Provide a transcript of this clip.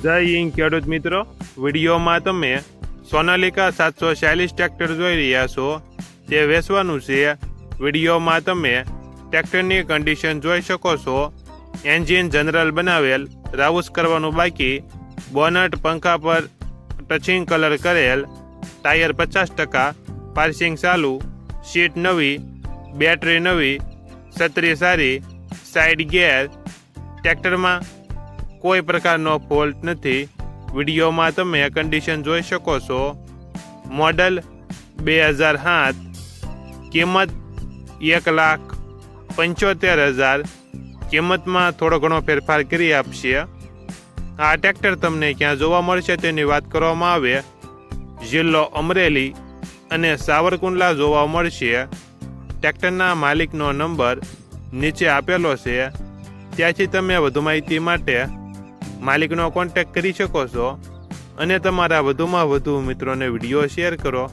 જય હિન્દ ખેડૂત મિત્રો, વિડીયોમાં તમે સોનાલિકા 746 ટ્રેક્ટર જોઈ રહ્યા છો. તે વેચવાનું છે. વિડીયોમાં તમે ટ્રેક્ટરની કન્ડિશન જોઈ શકો છો. એન્જિન જનરલ બનાવેલ, રાઉસ કરવાનું બાકી, બોનટ પંખા પર ટચિંગ કલર કરેલ, ટાયર 50%, પાર્સિંગ ચાલુ, સીટ નવી, બેટરી નવી, છત્રી સારી, સાઇડ ગેર. ટ્રેક્ટરમાં કોઈ પ્રકારનો ફોલ્ટ નથી. વિડીયોમાં તમે કન્ડિશન જોઈ શકો છો. મોડલ 2007, કિંમત 1,75,000. કિંમતમાં થોડો ઘણો ફેરફાર કરી આપશે. આ ટ્રેક્ટર તમને ક્યાં જોવા મળશે તેની વાત કરવામાં આવે, જિલ્લો અમરેલી અને સાવરકુંડલા જોવા મળશે. ટ્રેક્ટરના માલિકનો નંબર નીચે આપેલો છે, ત્યાંથી તમે વધુ માહિતી માટે માલિકનો કોન્ટેક્ટ કરી શકો છો અને તમારા વધુમાં વધુ મિત્રોને વિડીયો શેર કરો.